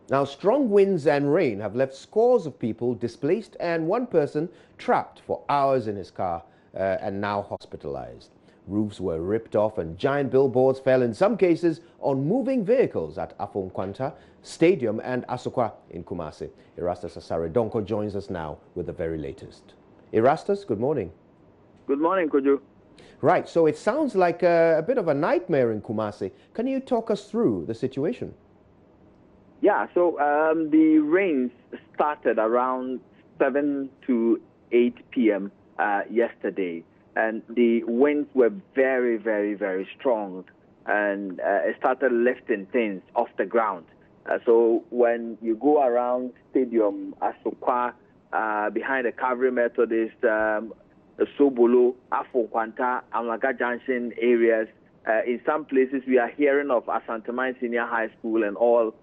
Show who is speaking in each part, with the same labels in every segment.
Speaker 1: Now, strong winds and rain have left scores of people displaced and one person trapped for hours in his car and now hospitalized. Roofs were ripped off and giant billboards fell in some cases on moving vehicles at Afon Stadium and Asokwa in Kumasi. Erastus Asare Donko joins us now with the very latest. Erastus, good morning.
Speaker 2: Good morning, Kojo.
Speaker 1: Right, so it sounds like a bit of a nightmare in Kumasi. Can you talk us through the situation?
Speaker 2: Yeah, so the rains started around 7 to 8 p.m. Yesterday, and the winds were very, very, very strong, and it started lifting things off the ground. So when you go around Stadium Asokwa, behind the Calvary Methodist, Sobolo, Afonkwanta, Amlaga Junction areas, in some places we are hearing of Asanteman Senior High School and all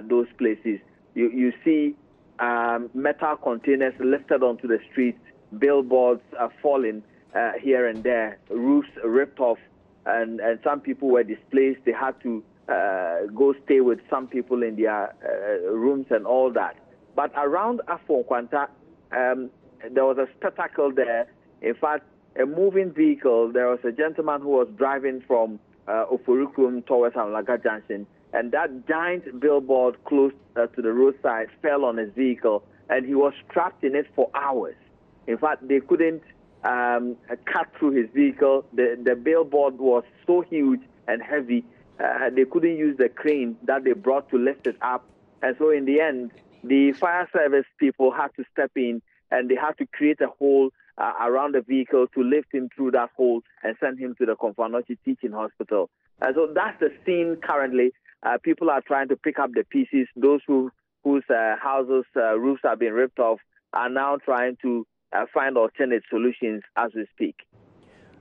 Speaker 2: those places. You see metal containers lifted onto the streets, billboards falling here and there, roofs ripped off, and some people were displaced. They had to go stay with some people in their rooms and all that. But around Afonkwanta, there was a spectacle there. In fact, a moving vehicle, there was a gentleman who was driving from Oforukrum towards Amlaga Junction, and that giant billboard close to the roadside fell on his vehicle, and he was trapped in it for hours. In fact, they couldn't cut through his vehicle. The billboard was so huge and heavy, they couldn't use the crane that they brought to lift it up. And so in the end, the fire service people had to step in, and they had to create a hole around the vehicle to lift him through that hole and send him to the Konfanochi Teaching Hospital. And so that's the scene currently. People are trying to pick up the pieces. Those whose houses, roofs have been ripped off are now trying to find alternate solutions as we speak.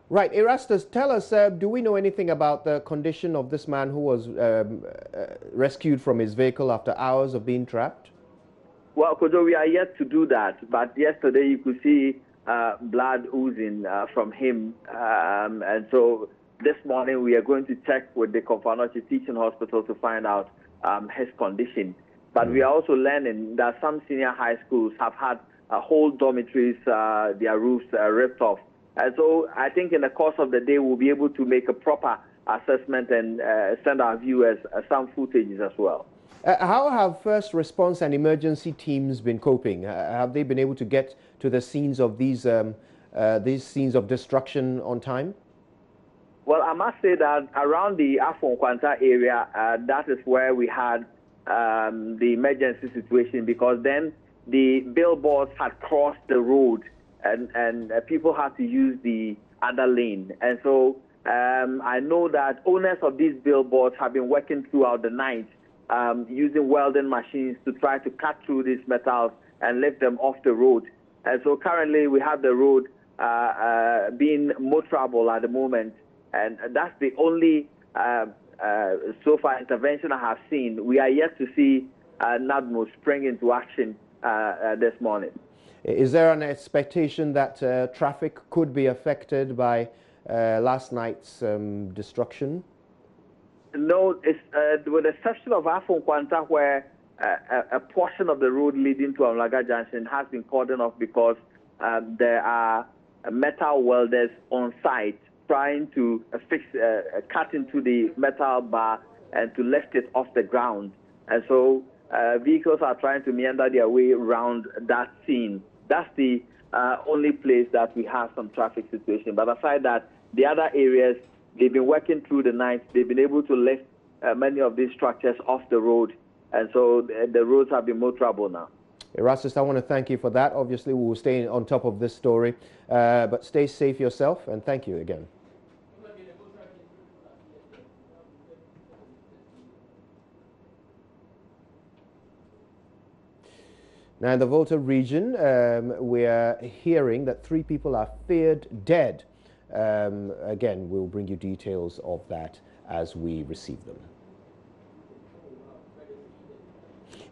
Speaker 1: Right. Erastus, tell us, do we know anything about the condition of this man who was rescued from his vehicle after hours of being trapped?
Speaker 2: Well, Kojo, we are yet to do that. But yesterday you could see blood oozing from him. And so this morning we are going to check with the Konfanochi Teaching Hospital to find out his condition. But we are also learning that some senior high schools have had whole dormitories, their roofs ripped off. And so I think in the course of the day we'll be able to make a proper assessment and send our viewers some footages as well.
Speaker 1: How have first response and emergency teams been coping? Have they been able to get to the scenes of these scenes of destruction on time?
Speaker 2: Well, I must say that around the Afonkwanta area, that is where we had the emergency situation, because then the billboards had crossed the road and people had to use the other lane. And so I know that owners of these billboards have been working throughout the night using welding machines to try to cut through these metals and lift them off the road. And so currently we have the road being motorable at the moment, and that's the only so far intervention I have seen. We are yet to see NADMO spring into action this morning.
Speaker 1: Is there an expectation that traffic could be affected by last night's destruction?
Speaker 2: No, it's with the exception of Afonkwanta, where a portion of the road leading to Amlaga Junction has been cordoned off because there are metal welders on site trying to cut into the metal bar and to lift it off the ground. And so vehicles are trying to meander their way around that scene. That's the only place that we have some traffic situation. But aside that, the other areas, they've been working through the night. They've been able to lift many of these structures off the road. And so the roads have been more trouble now.
Speaker 1: Erastus, I want to thank you for that. Obviously, we will stay on top of this story. But stay safe yourself, and thank you again. Now, in the Volta region, we are hearing that 3 people are feared dead. Again, we'll bring you details of that as we receive them.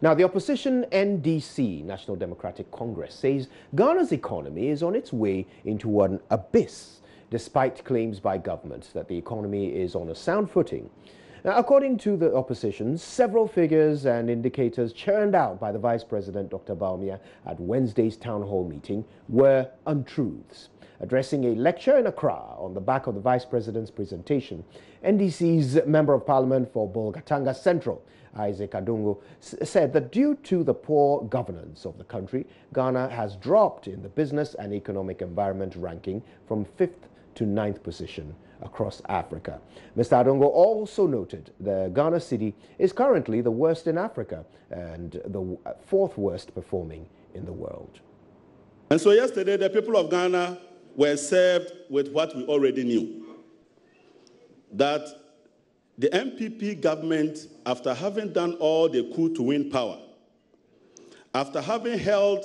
Speaker 1: Now, the opposition NDC, National Democratic Congress, says Ghana's economy is on its way into an abyss, despite claims by government that the economy is on a sound footing. Now, according to the opposition, several figures and indicators churned out by the Vice President, Dr. Bawumia, at Wednesday's town hall meeting were untruths. Addressing a lecture in Accra on the back of the Vice President's presentation, NDC's Member of Parliament for Bolgatanga Central, Isaac Adungo, said that due to the poor governance of the country, Ghana has dropped in the business and economic environment ranking from 5th to 9th position across Africa. Mr. Adungo also noted the Ghana cedi is currently the worst in Africa and the 4th worst performing in the world.
Speaker 3: And so yesterday, the people of Ghana were served with what we already knew, that the MPP government, after having done all they could to win power, after having held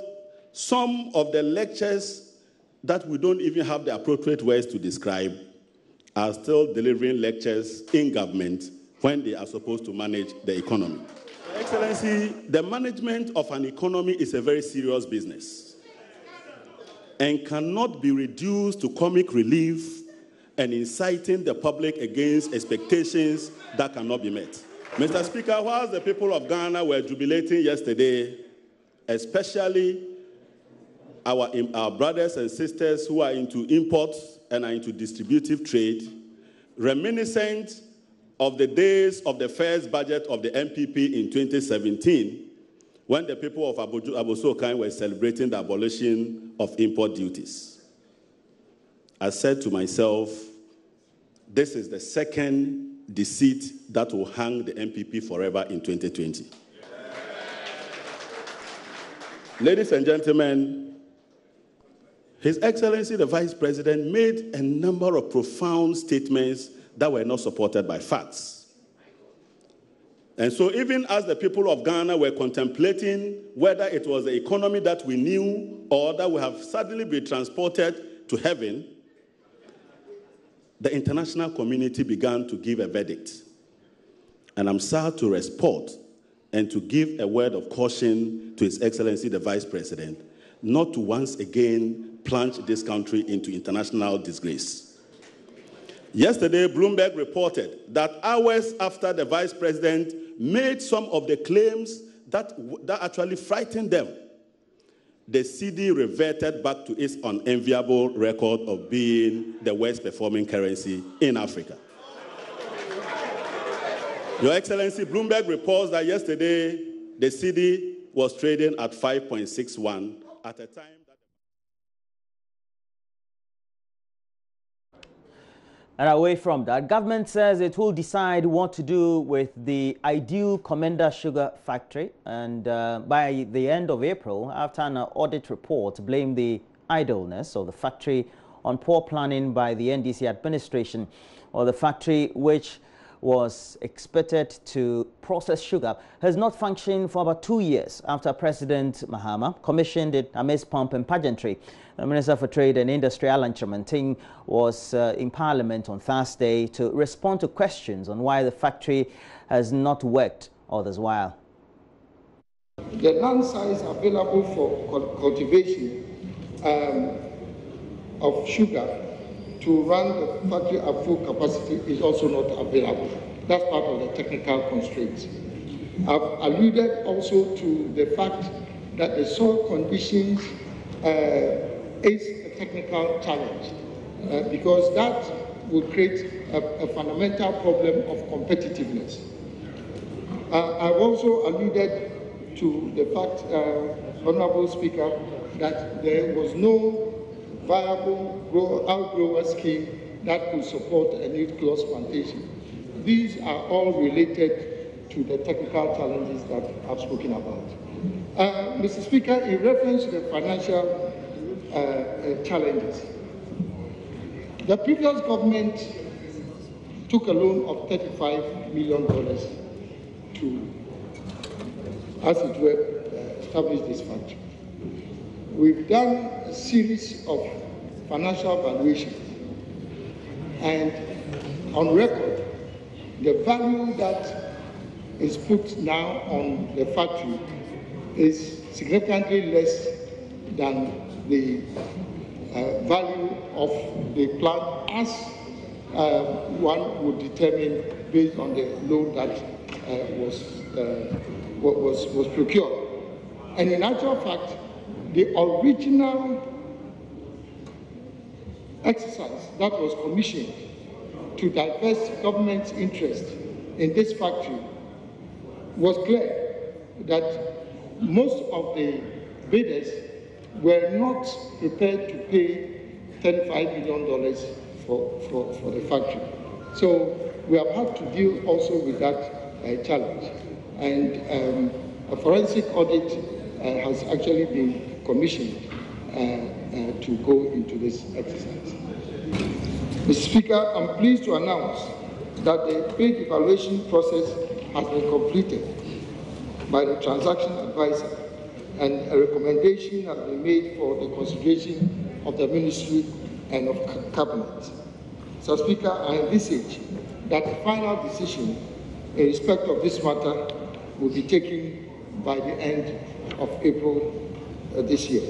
Speaker 3: some of the lectures that we don't even have the appropriate words to describe, are still delivering lectures in government when they are supposed to manage the economy. Your Excellency, the management of an economy is a very serious business and cannot be reduced to comic relief and inciting the public against expectations that cannot be met. Mr. Speaker, whilst the people of Ghana were jubilating yesterday, especially our brothers and sisters who are into imports and are into distributive trade, reminiscent of the days of the first budget of the MPP in 2017, when the people of Abosokan were celebrating the abolition of import duties. I said to myself, this is the second deceit that will hang the MPP forever in 2020. Ladies and gentlemen, His Excellency the Vice President made a number of profound statements that were not supported by facts. And so even as the people of Ghana were contemplating whether it was the economy that we knew or that we have suddenly been transported to heaven, the international community began to give a verdict. And I'm sad to report and to give a word of caution to His Excellency the Vice President not to once again plunge this country into international disgrace. Yesterday, Bloomberg reported that hours after the Vice President made some of the claims that actually frightened them, the cedi reverted back to its unenviable record of being the worst performing currency in Africa. Your Excellency, Bloomberg reports that yesterday the cedi was trading at 5.61 at a time that...
Speaker 4: And away from that, government says it will decide what to do with the Ideal Commander Sugar Factory, and by the end of April, after an audit report blamed the idleness of the factory on poor planning by the NDC administration, or the factory, which was expected to process sugar, has not functioned for about 2 years after President Mahama commissioned it amidst pomp and pageantry. The Minister for Trade and Industry, Alan Chamanting, was in Parliament on Thursday to respond to questions on why the factory has not worked all this while.
Speaker 5: The land size available for cultivation of sugar to run the factory at full capacity is also not available. That's part of the technical constraints. I've alluded also to the fact that the soil conditions is a technical challenge because that will create a fundamental problem of competitiveness. I've also alluded to the fact, Honorable Speaker, that there was no viable outgrower scheme that could support a nucleus plantation. These are all related to the technical challenges that I've spoken about. Mr. Speaker, in reference to the financial challenges, the previous government took a loan of $35 million to, as it were, establish this factory. We've done a series of financial valuations, and on record, the value that is put now on the factory is significantly less than the value of the plant as one would determine based on the loan that was procured. And in actual fact, the original exercise that was commissioned to divest government's interest in this factory was clear that most of the bidders were not prepared to pay $35 million for the factory. So we have had to deal also with that challenge. And a forensic audit has actually been commissioned to go into this exercise. Mr. Speaker, I'm pleased to announce that the bid evaluation process has been completed by the transaction advisor, and a recommendation has been made for the consideration of the Ministry and of Cabinet. So, Speaker, I envisage that the final decision in respect of this matter will be taken by the end of April this year.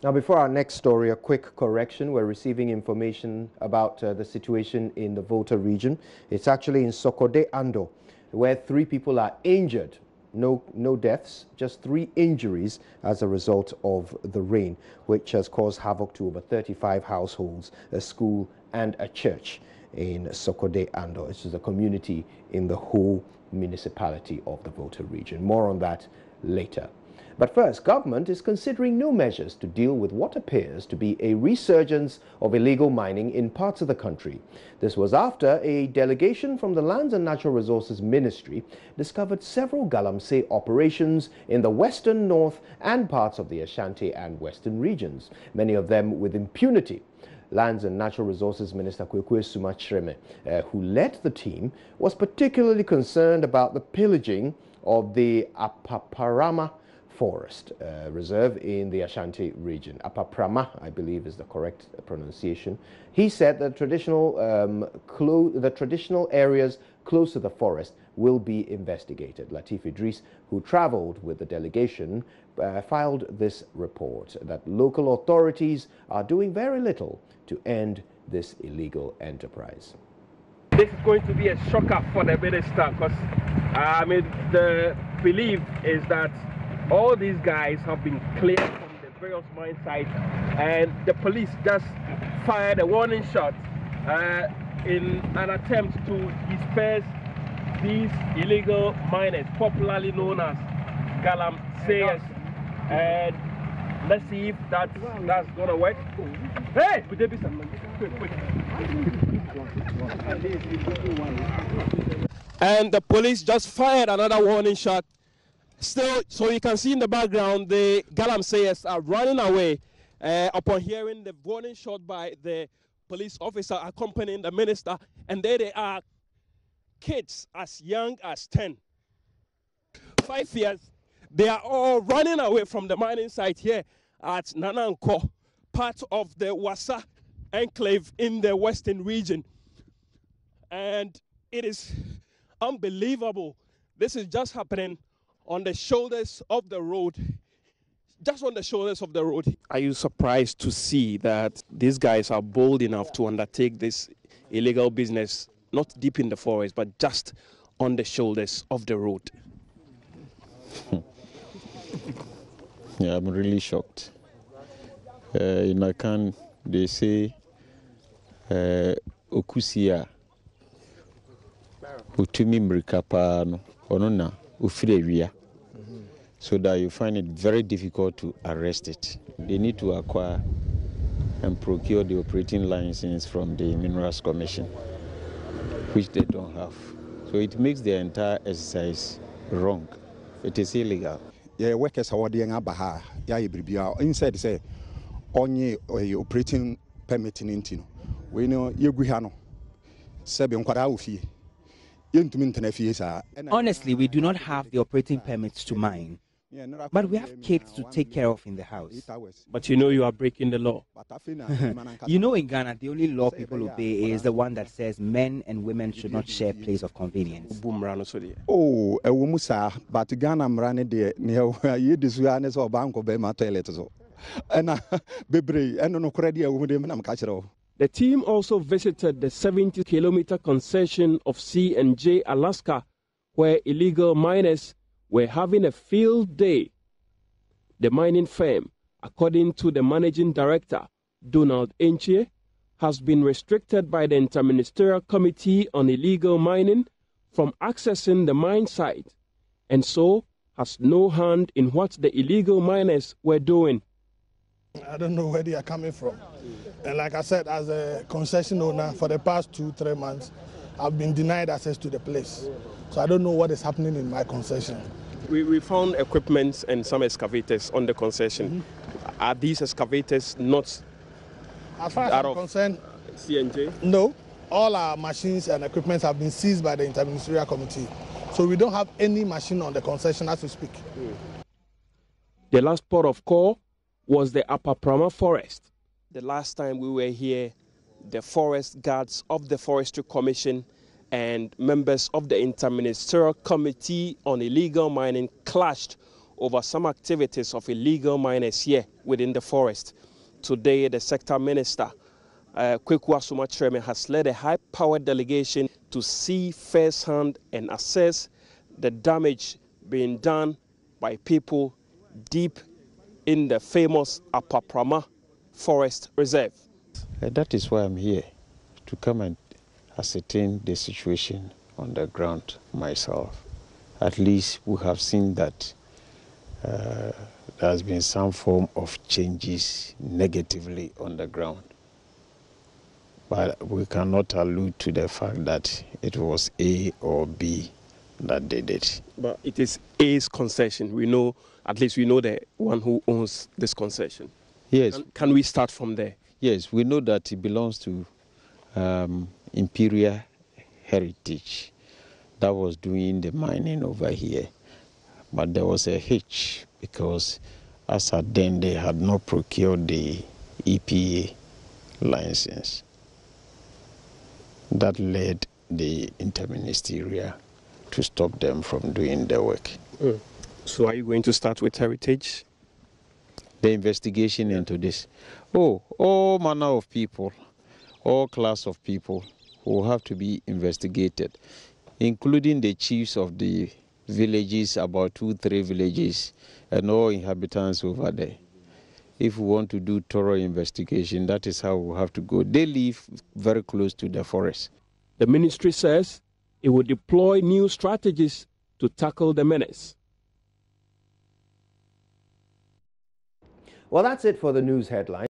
Speaker 1: Now, before our next story, a quick correction. We're receiving information about the situation in the Volta region. It's actually in Sokode Ando, where 3 people are injured. No deaths, just 3 injuries as a result of the rain, which has caused havoc to over 35 households, a school and a church in Sokode Ando. This is a community in the whole municipality of the Volta region. More on that later. But first, government is considering new measures to deal with what appears to be a resurgence of illegal mining in parts of the country. This was after a delegation from the Lands and Natural Resources Ministry discovered several galamsey operations in the western, north and parts of the Ashanti and western regions, many of them with impunity. Lands and Natural Resources Minister Kwekwe Sumachreme, who led the team, was particularly concerned about the pillaging of the Apaprama Forest Reserve in the Ashanti region. Apaprama, I believe, is the correct pronunciation. He said that the traditional areas close to the forest will be investigated. Latif Idris, who traveled with the delegation, filed this report that local authorities are doing very little to end this illegal enterprise.
Speaker 6: This is going to be a shocker for the minister because, the belief is that all these guys have been cleared from the various mine sites, and the police just fired a warning shot in an attempt to disperse these illegal miners, popularly known as galamseyers. And let's see if that's gonna work. Hey, quick. And the police just fired another warning shot. Still, so you can see in the background, the galamseyers are running away upon hearing the warning shot by the police officer accompanying the minister. And there they are, kids as young as 10, 5 years. They are all running away from the mining site here at Nananko, part of the Wassa enclave in the western region. And it is unbelievable. This is just happening on the shoulders of the road, just on the shoulders of the road. Are you surprised to see that these guys are bold enough to undertake this illegal business, not deep in the forest, but just on the shoulders of the road?
Speaker 7: Yeah, I'm really shocked. In Akan, they say, Okusia, Utumi Mrikapa, Onona, Ufrewia. So that you find it very difficult to arrest it. They need to acquire and procure the operating license from the Minerals Commission, which they don't have. So it makes the entire exercise wrong. It is illegal.
Speaker 8: Yeah, workers are doing abaha. Yeah, inside say only operating permit in Intino. We know you guhano. Seven Quadaufi.
Speaker 9: Honestly, we do not have the operating permits to mine, but we have kids to take care of in the house.
Speaker 6: But you know you are breaking the law.
Speaker 9: You know, in Ghana, the only law people obey is the one that says men and women should not share place of convenience.
Speaker 8: Oh, a woman, but Ghana ran it there near you this one is or bank of Bema toilet.
Speaker 6: The team also visited the 70-kilometer concession of C&J Alaska, where illegal miners were having a field day. The mining firm, according to the managing director, Donald Enchie, has been restricted by the Interministerial Committee on Illegal Mining from accessing the mine site, and so has no hand in what the illegal miners were doing.
Speaker 10: I don't know where they are coming from. And like I said, as a concession owner, for the past 2-3 months, I've been denied access to the place. So I don't know what is happening in my concession.
Speaker 6: We found equipment and some excavators on the concession. Are these excavators not
Speaker 10: as far as I'm concerned,
Speaker 6: C&J?
Speaker 10: No. All our machines and equipment have been seized by the Interministerial Committee. So we don't have any machine on the concession as we speak.
Speaker 6: The last port of call was the Upper Prama Forest. The last time we were here, the forest guards of the Forestry Commission and members of the Interministerial Committee on Illegal Mining clashed over some activities of illegal miners here within the forest. Today, the sector minister, Kweku Asuma-Treme, has led a high-powered delegation to see firsthand and assess the damage being done by people deep in the famous Upper Prama Forest Reserve.
Speaker 7: That is why I'm here, to come and ascertain the situation on the ground myself. At least we have seen that there has been some form of changes negatively on the ground. But we cannot allude to the fact that it was A or B that did it.
Speaker 6: But it is A's concession. We know, at least we know the one who owns this concession.
Speaker 7: Yes.
Speaker 6: Can we start from there?
Speaker 7: Yes, we know that it belongs to Imperial Heritage that was doing the mining over here. But there was a hitch because as at then they had not procured the EPA license. That led the Interministerial to stop them from doing the work.
Speaker 6: So are you going to start with Heritage?
Speaker 7: The investigation into this. Oh, all manner of people, all class of people will have to be investigated, including the chiefs of the villages, about 2-3 villages, and all inhabitants over there. If we want to do thorough investigation, that is how we have to go. They live very close to the forest.
Speaker 6: The ministry says it will deploy new strategies to tackle the menace.
Speaker 1: Well, that's it for the news headlines.